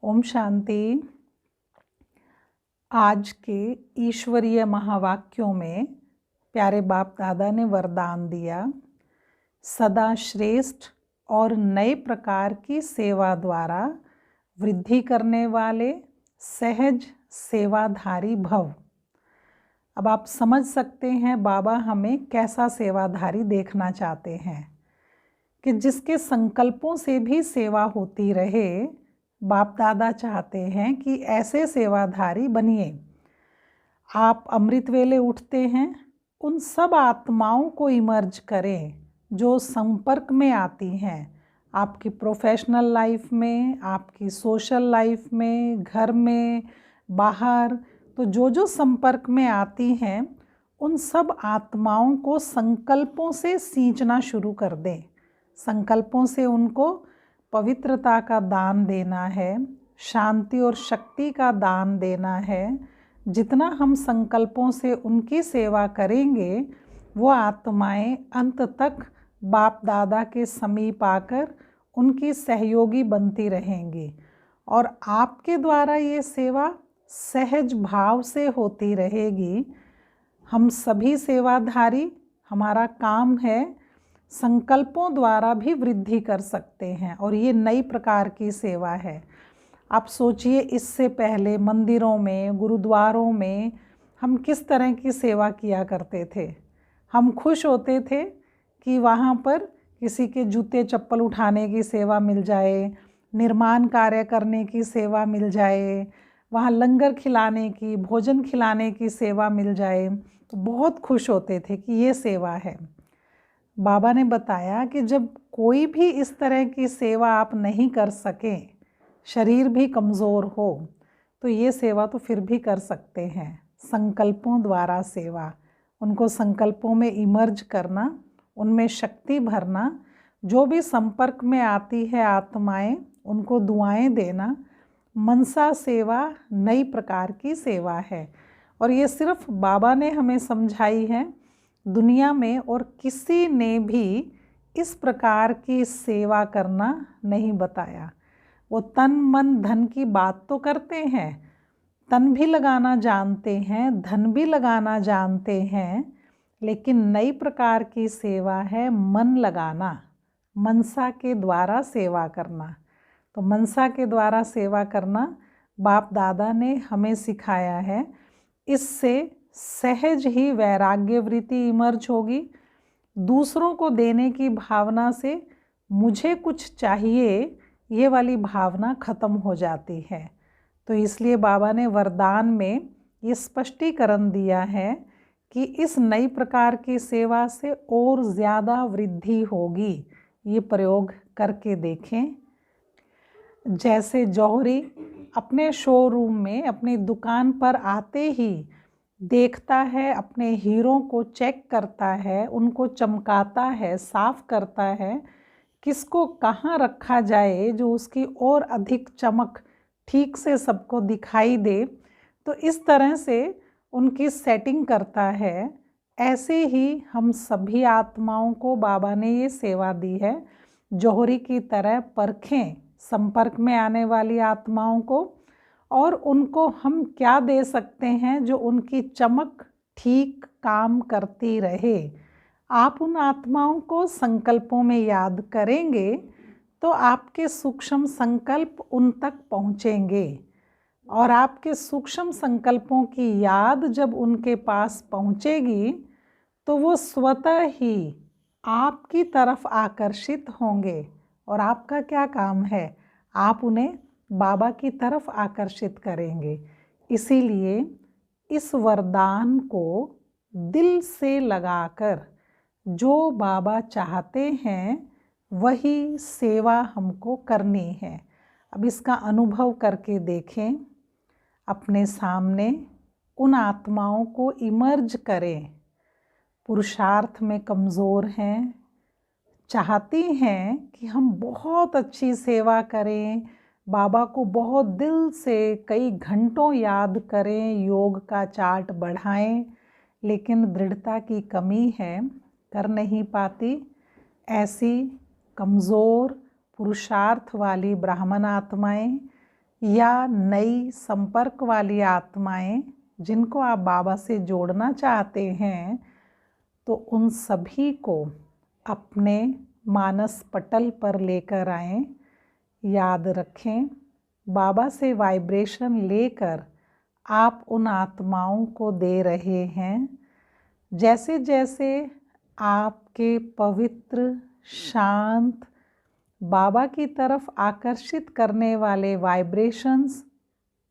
ओम शांति। आज के ईश्वरीय महावाक्यों में प्यारे बाप दादा ने वरदान दिया, सदा श्रेष्ठ और नए प्रकार की सेवा द्वारा वृद्धि करने वाले सहज सेवाधारी भव। अब आप समझ सकते हैं बाबा हमें कैसा सेवाधारी देखना चाहते हैं कि जिसके संकल्पों से भी सेवा होती रहे। बाप दादा चाहते हैं कि ऐसे सेवाधारी बनिए। आप अमृत वेले उठते हैं, उन सब आत्माओं को इमर्ज करें जो संपर्क में आती हैं, आपकी प्रोफेशनल लाइफ में, आपकी सोशल लाइफ में, घर में, बाहर। तो जो संपर्क में आती हैं उन सब आत्माओं को संकल्पों से सींचना शुरू कर दें। संकल्पों से उनको पवित्रता का दान देना है, शांति और शक्ति का दान देना है। जितना हम संकल्पों से उनकी सेवा करेंगे वो आत्माएं अंत तक बाप दादा के समीप आकर उनकी सहयोगी बनती रहेंगी और आपके द्वारा ये सेवा सहज भाव से होती रहेगी। हम सभी सेवाधारी, हमारा काम है संकल्पों द्वारा भी वृद्धि कर सकते हैं और ये नई प्रकार की सेवा है। आप सोचिए, इससे पहले मंदिरों में, गुरुद्वारों में हम किस तरह की सेवा किया करते थे। हम खुश होते थे कि वहाँ पर किसी के जूते चप्पल उठाने की सेवा मिल जाए, निर्माण कार्य करने की सेवा मिल जाए, वहाँ लंगर खिलाने की, भोजन खिलाने की सेवा मिल जाए, तो बहुत खुश होते थे कि ये सेवा है। बाबा ने बताया कि जब कोई भी इस तरह की सेवा आप नहीं कर सकें, शरीर भी कमज़ोर हो, तो ये सेवा तो फिर भी कर सकते हैं। संकल्पों द्वारा सेवा, उनको संकल्पों में इमर्ज करना, उनमें शक्ति भरना। जो भी संपर्क में आती है आत्माएं, उनको दुआएं देना। मनसा सेवा नई प्रकार की सेवा है और ये सिर्फ बाबा ने हमें समझाई है। दुनिया में और किसी ने भी इस प्रकार की सेवा करना नहीं बताया। वो तन मन धन की बात तो करते हैं, तन भी लगाना जानते हैं, धन भी लगाना जानते हैं, लेकिन नई प्रकार की सेवा है मन लगाना, मनसा के द्वारा सेवा करना। तो मनसा के द्वारा सेवा करना बाप दादा ने हमें सिखाया है। इससे सहज ही वैराग्य वृत्ति इमर्ज होगी। दूसरों को देने की भावना से मुझे कुछ चाहिए, ये वाली भावना खत्म हो जाती है। तो इसलिए बाबा ने वरदान में ये स्पष्टीकरण दिया है कि इस नई प्रकार की सेवा से और ज़्यादा वृद्धि होगी। ये प्रयोग करके देखें। जैसे जौहरी अपने शोरूम में, अपनी दुकान पर आते ही देखता है, अपने हीरों को चेक करता है, उनको चमकाता है, साफ करता है, किसको कहाँ रखा जाए जो उसकी और अधिक चमक ठीक से सबको दिखाई दे। तो इस तरह से उनकी सेटिंग करता है। ऐसे ही हम सभी आत्माओं को बाबा ने ये सेवा दी है। जौहरी की तरह परखें संपर्क में आने वाली आत्माओं को और उनको हम क्या दे सकते हैं जो उनकी चमक ठीक काम करती रहे। आप उन आत्माओं को संकल्पों में याद करेंगे तो आपके सूक्ष्म संकल्प उन तक पहुँचेंगे और आपके सूक्ष्म संकल्पों की याद जब उनके पास पहुँचेगी तो वो स्वतः ही आपकी तरफ आकर्षित होंगे। और आपका क्या काम है? आप उन्हें बाबा की तरफ आकर्षित करेंगे। इसीलिए इस वरदान को दिल से लगाकर जो बाबा चाहते हैं वही सेवा हमको करनी है। अब इसका अनुभव करके देखें। अपने सामने उन आत्माओं को इमर्ज करें। पुरुषार्थ में कमज़ोर हैं, चाहती हैं कि हम बहुत अच्छी सेवा करें, बाबा को बहुत दिल से कई घंटों याद करें, योग का चार्ट बढ़ाएं, लेकिन दृढ़ता की कमी है, कर नहीं पाती। ऐसी कमज़ोर पुरुषार्थ वाली ब्राह्मण आत्माएं या नई संपर्क वाली आत्माएं जिनको आप बाबा से जोड़ना चाहते हैं, तो उन सभी को अपने मानस पटल पर लेकर आएं। याद रखें, बाबा से वाइब्रेशन लेकर आप उन आत्माओं को दे रहे हैं। जैसे जैसे आपके पवित्र, शांत, बाबा की तरफ आकर्षित करने वाले वाइब्रेशंस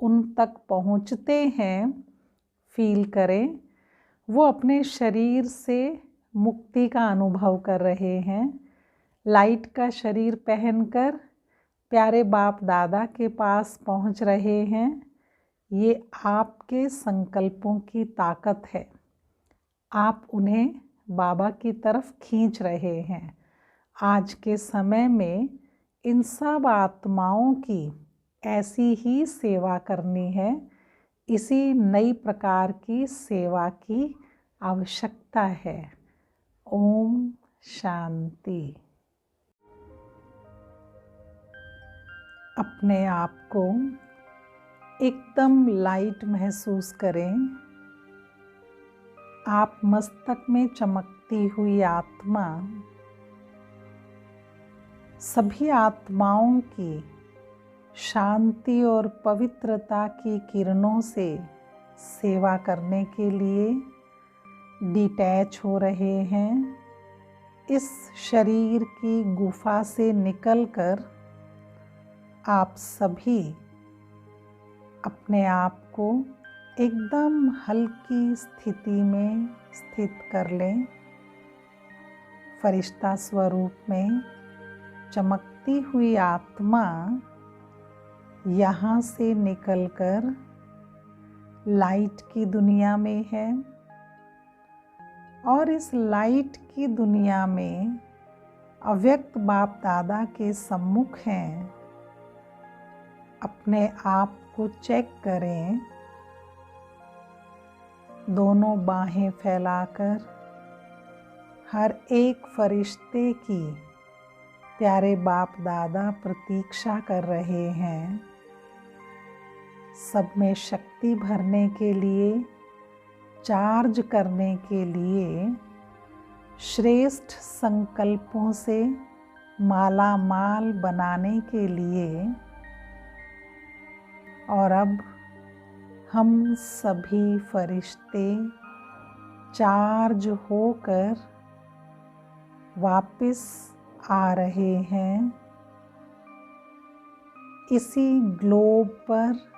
उन तक पहुंचते हैं, फील करें वो अपने शरीर से मुक्ति का अनुभव कर रहे हैं। लाइट का शरीर पहनकर प्यारे बाप दादा के पास पहुंच रहे हैं। ये आपके संकल्पों की ताकत है। आप उन्हें बाबा की तरफ खींच रहे हैं। आज के समय में इन सब आत्माओं की ऐसी ही सेवा करनी है। इसी नई प्रकार की सेवा की आवश्यकता है। ओम शांति। अपने आप को एकदम लाइट महसूस करें। आप मस्तक में चमकती हुई आत्मा सभी आत्माओं की शांति और पवित्रता की किरणों से सेवा करने के लिए डिटैच हो रहे हैं। इस शरीर की गुफा से निकलकर आप सभी अपने आप को एकदम हल्की स्थिति में स्थित कर लें। फरिश्ता स्वरूप में चमकती हुई आत्मा यहाँ से निकलकर लाइट की दुनिया में है और इस लाइट की दुनिया में अव्यक्त बाप दादा के सम्मुख हैं। अपने आप को चेक करें। दोनों बाहें फैलाकर हर एक फरिश्ते की प्यारे बाप दादा प्रतीक्षा कर रहे हैं। सब में शक्ति भरने के लिए, चार्ज करने के लिए, श्रेष्ठ संकल्पों से माला माल बनाने के लिए। और अब हम सभी फरिश्ते चार्ज होकर वापस आ रहे हैं। इसी ग्लोब पर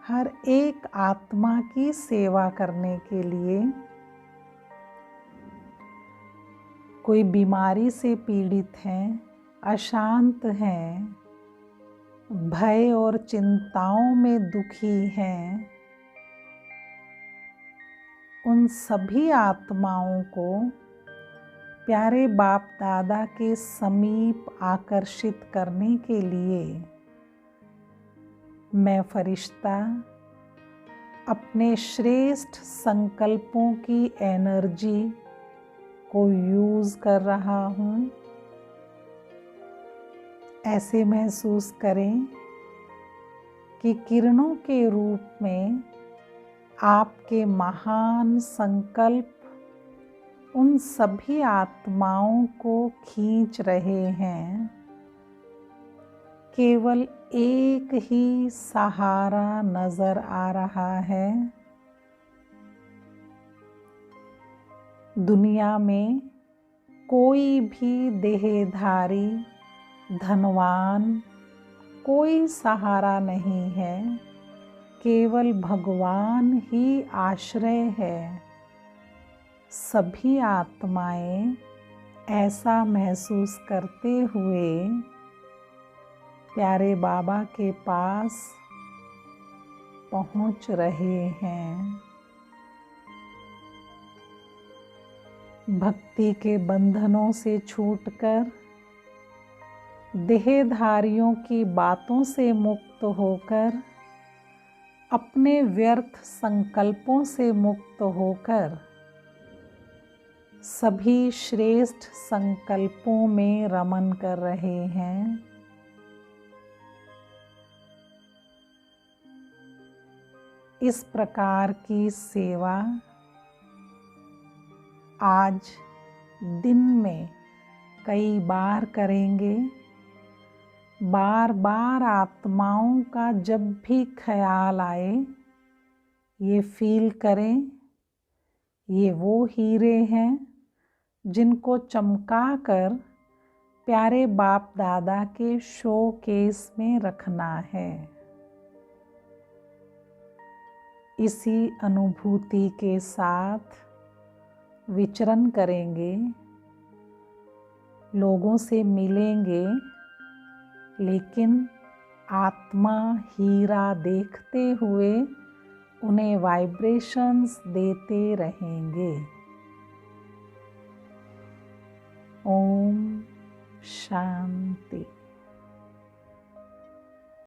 हर एक आत्मा की सेवा करने के लिए। कोई बीमारी से पीड़ित हैं, अशांत हैं, भय और चिंताओं में दुखी हैं, उन सभी आत्माओं को प्यारे बाप दादा के समीप आकर्षित करने के लिए मैं फरिश्ता अपने श्रेष्ठ संकल्पों की एनर्जी को यूज़ कर रहा हूँ। ऐसे महसूस करें कि किरणों के रूप में आपके महान संकल्प उन सभी आत्माओं को खींच रहे हैं। केवल एक ही सहारा नजर आ रहा है। दुनिया में कोई भी देहधारी, धनवान, कोई सहारा नहीं है। केवल भगवान ही आश्रय है। सभी आत्माएं ऐसा महसूस करते हुए प्यारे बाबा के पास पहुंच रहे हैं। भक्ति के बंधनों से छूटकर, देहधारियों की बातों से मुक्त होकर, अपने व्यर्थ संकल्पों से मुक्त होकर सभी श्रेष्ठ संकल्पों में रमन कर रहे हैं। इस प्रकार की सेवा आज दिन में कई बार करेंगे। बार बार आत्माओं का जब भी ख्याल आए, ये फील करें ये वो हीरे हैं जिनको चमकाकर प्यारे बाप दादा के शोकेस में रखना है। इसी अनुभूति के साथ विचरण करेंगे, लोगों से मिलेंगे, लेकिन आत्मा हीरा देखते हुए उन्हें वाइब्रेशंस देते रहेंगे। ओम शांति।